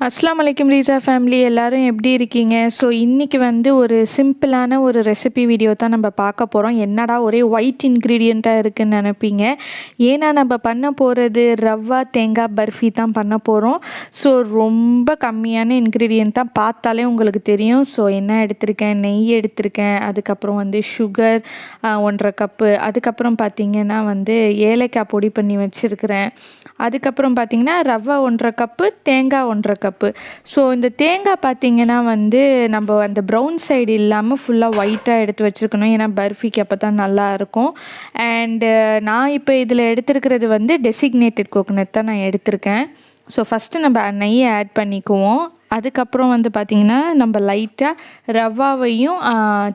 அஸ்ஸலாமு அலைக்கும் ரீசா ஃபேமிலி எல்லாரும் எப்படி இருக்கீங்க? ஸோ இன்றைக்கி வந்து ஒரு சிம்பிளான ஒரு ரெசிபி வீடியோ தான் நம்ம பார்க்க போகிறோம். என்னடா ஒரே ஒயிட் இன்க்ரீடியண்ட்டாக இருக்குதுன்னு நினைப்பீங்க. ஏன்னா நம்ம பண்ண போகிறது ரவா தேங்காய் பர்ஃபி தான் பண்ண போகிறோம். ஸோ ரொம்ப கம்மியான இன்க்ரீடியண்ட் தான், பார்த்தாலே உங்களுக்கு தெரியும். ஸோ என்ன எடுத்திருக்கேன், நெய் எடுத்திருக்கேன், அதுக்கப்புறம் வந்து சுகர் 1.5 கப்பு, அதுக்கப்புறம் பார்த்திங்கன்னா வந்து ஏலக்காய் பொடி பண்ணி வச்சுருக்கிறேன், அதுக்கப்புறம் பார்த்திங்கன்னா ரவா 1.5 கப்பு, தேங்காய் 1.5 கப்பு. ஸோ இந்த தேங்காய் பார்த்திங்கன்னா வந்து நம்ம அந்த ப்ரௌன் சைடு இல்லாமல் ஃபுல்லாக ஒயிட்டாக எடுத்து வச்சுருக்கணும். ஏன்னா பர்ஃபிக்கு அப்போ தான் நல்லாயிருக்கும். அண்டு நான் இப்போ இதில் எடுத்துருக்கிறது வந்து டெசிக்னேட்டட் கோகோனட் தான் நான் எடுத்திருக்கேன். ஸோ ஃபஸ்ட்டு நம்ம நெய்யை ஆட் பண்ணிக்குவோம். அதுக்கப்புறம் வந்து பார்த்திங்கன்னா நம்ம லைட்டாக ரவாவையும்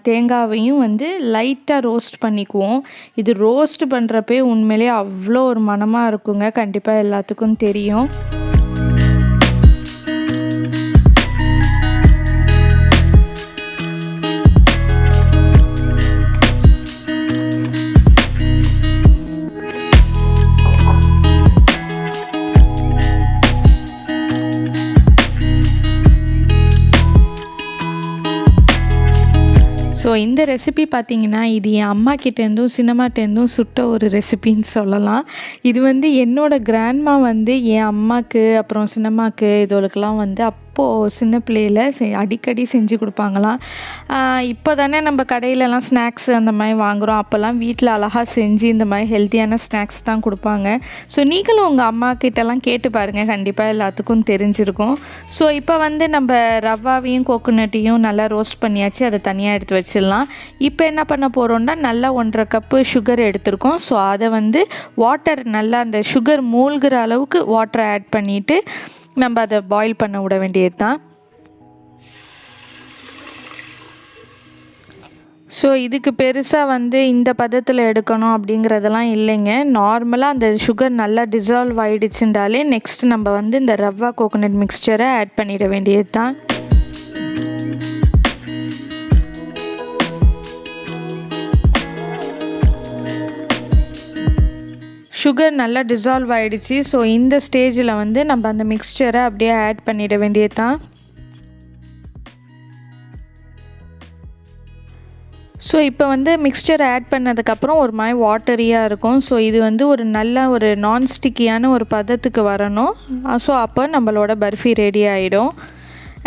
தேங்காவையும் வந்து லைட்டாக ரோஸ்ட் பண்ணிக்குவோம். இது ரோஸ்ட் பண்ணுறப்பே உண்மையிலே அவ்வளோ ஒரு மணமாக இருக்குங்க, கண்டிப்பாக எல்லாத்துக்கும் தெரியும். ஸோ இந்த ரெசிபி பார்த்திங்கன்னா இது என் அம்மாக்கிட்டேருந்தும் சின்னம்மாட்டேருந்தும் சுட்ட ஒரு ரெசிபின்னு சொல்லலாம். இது வந்து என்னோடய கிராண்ட்மா வந்து என் அம்மாவுக்கு அப்புறம் சின்னம்மாவுக்கு இதோளுக்கெல்லாம் வந்து அப்போது சின்ன பிள்ளையில் அடிக்கடி செஞ்சு கொடுப்பாங்களாம். இப்போ தானே நம்ம கடையிலலாம் ஸ்நாக்ஸ் அந்த மாதிரி வாங்குகிறோம், அப்போல்லாம் வீட்டில் அழகாக செஞ்சு இந்த மாதிரி ஹெல்த்தியான ஸ்நாக்ஸ் தான் கொடுப்பாங்க. ஸோ நீங்களும் உங்கள் அம்மாக்கிட்டலாம் கேட்டு பாருங்கள், கண்டிப்பாக எல்லாத்துக்கும் தெரிஞ்சிருக்கும். ஸோ இப்போ வந்து நம்ம ரவாவையும் கோகோனட்டையும் நல்லா ரோஸ்ட் பண்ணியாச்சு, அதை தனியாக எடுத்து வச்சிடலாம். இப்போ என்ன பண்ண போகிறோம்னா நல்லா 1.5 கப்பு சுகர் எடுத்திருக்கோம். ஸோ அதை வந்து வாட்டர் நல்லா அந்த சுகர் மூழ்கிற அளவுக்கு வாட்டரை ஆட் பண்ணிவிட்டு நம்ம அதை பாயில் பண்ண விட வேண்டியது தான். ஸோ இதுக்கு பெருசாக வந்து இந்த பதத்தில் எடுக்கணும் அப்படிங்கிறதெல்லாம் இல்லைங்க. நார்மலாக அந்த சுகர் நல்லா டிசால்வ் ஆகிடுச்சுட்டாலே நெக்ஸ்ட் நம்ம வந்து இந்த ரவா கோகோனட் மிக்ஸ்சரை ஆட் பண்ணிட வேண்டியது தான். சுகர் நல்லா டிசால்வ் ஆகிடுச்சு. ஸோ இந்த ஸ்டேஜில் வந்து நம்ம அந்த மிக்ஸ்சரை அப்படியே ஆட் பண்ணிட வேண்டியது தான். ஸோ இப்போ வந்து மிக்ஸ்சர் ஆட் பண்ணதுக்கப்புறம் ஒரு மாதிரி வாட்டரியாக இருக்கும். ஸோ இது வந்து ஒரு நல்ல ஒரு நான்ஸ்டிக்கியான ஒரு பதத்துக்கு வரணும். ஸோ அப்போ நம்மளோட பர்ஃபி ரெடி ஆகிடும்.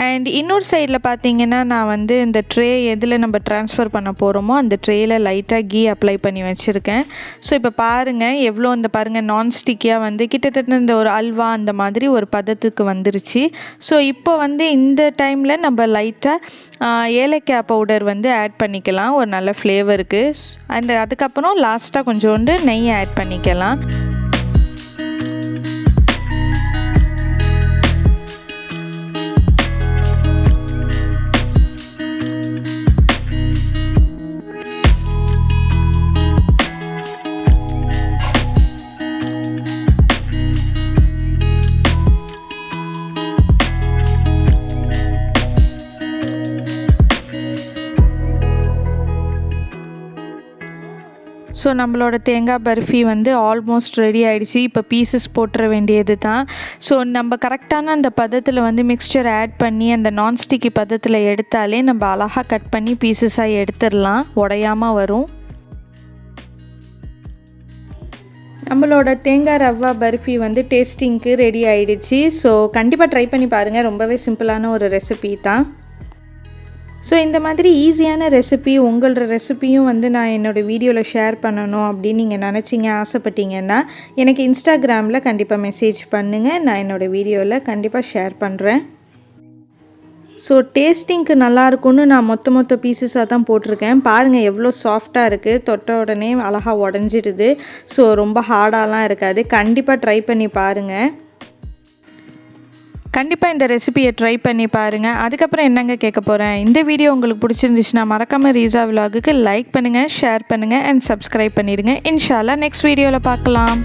அண்ட் இன்னொரு சைடில் பார்த்திங்கன்னா நான் வந்து இந்த ட்ரே எதில் நம்ம ட்ரான்ஸ்ஃபர் பண்ண போகிறோமோ அந்த ட்ரேயில் லைட்டாக கீ அப்ளை பண்ணி வச்சுருக்கேன். ஸோ இப்போ பாருங்கள் எவ்வளோ இந்த பாருங்கள் நான்ஸ்டிக்கியாக வந்து கிட்டத்தட்ட இந்த ஒரு அல்வா அந்த மாதிரி ஒரு பதத்துக்கு வந்துருச்சு. ஸோ இப்போ வந்து இந்த டைமில் நம்ம லைட்டாக ஏலக்காய் பவுடர் வந்து ஆட் பண்ணிக்கலாம் ஒரு நல்ல ஃப்ளேவருக்கு. அதுக்கப்புறம் லாஸ்ட்டாக கொஞ்சோண்டு நெய் ஆட் பண்ணிக்கலாம். ஸோ நம்மளோட தேங்காய் பர்ஃபி வந்து ஆல்மோஸ்ட் ரெடி ஆகிடுச்சு. இப்போ பீசஸ் போட்டுற வேண்டியது தான். ஸோ நம்ம கரெக்டான அந்த பதத்தில் வந்து மிக்ஸ்சர் ஆட் பண்ணி அந்த நான்ஸ்டிக்கி பதத்தில் எடுத்தாலே நம்ம அழகாக கட் பண்ணி பீசஸாக எடுத்துடலாம், உடையாமல் வரும். நம்மளோட தேங்காய் ரவா பர்ஃபி வந்து டேஸ்டிங்க்கு ரெடி ஆகிடுச்சு. ஸோ கண்டிப்பாக ட்ரை பண்ணி பாருங்கள், ரொம்பவே சிம்பிளான ஒரு ரெசிபி தான். ஸோ இந்த மாதிரி ஈஸியான ரெசிபி உங்களோட ரெசிபியும் வந்து நான் என்னோடய வீடியோவில் ஷேர் பண்ணணும் அப்படின்னு நீங்கள் நினச்சிங்க ஆசைப்பட்டீங்கன்னா எனக்கு இன்ஸ்டாகிராமில் கண்டிப்பாக மெசேஜ் பண்ணுங்கள், நான் என்னோடய வீடியோவில் கண்டிப்பாக ஷேர் பண்ணுறேன். ஸோ டேஸ்டிங்க்கு நல்லாயிருக்கும்னு நான் மொத்த பீசஸாக தான் போட்டிருக்கேன். பாருங்கள் எவ்வளோ சாஃப்டாக இருக்குது, தொட்ட உடனே அழகாக உடஞ்சிடுது. ஸோ ரொம்ப ஹார்டாலாம் இருக்காது. கண்டிப்பாக ட்ரை பண்ணி பாருங்கள். கண்டிப்பாக இந்த ரெசிபியை ட்ரை பண்ணி பாருங்கள். அதுக்கப்புறம் என்னங்க கேட்க போகிறேன், இந்த வீடியோ உங்களுக்கு பிடிச்சிருந்துச்சுன்னா மறக்காமல் ரீசா விலாகுக்கு லைக் பண்ணுங்கள், ஷேர் பண்ணுங்கள் அண்ட் சப்ஸ்கிரைப் பண்ணிடுங்க. இன்ஷா அல்லாஹ் நெக்ஸ்ட் வீடியோவில் பார்க்கலாம்.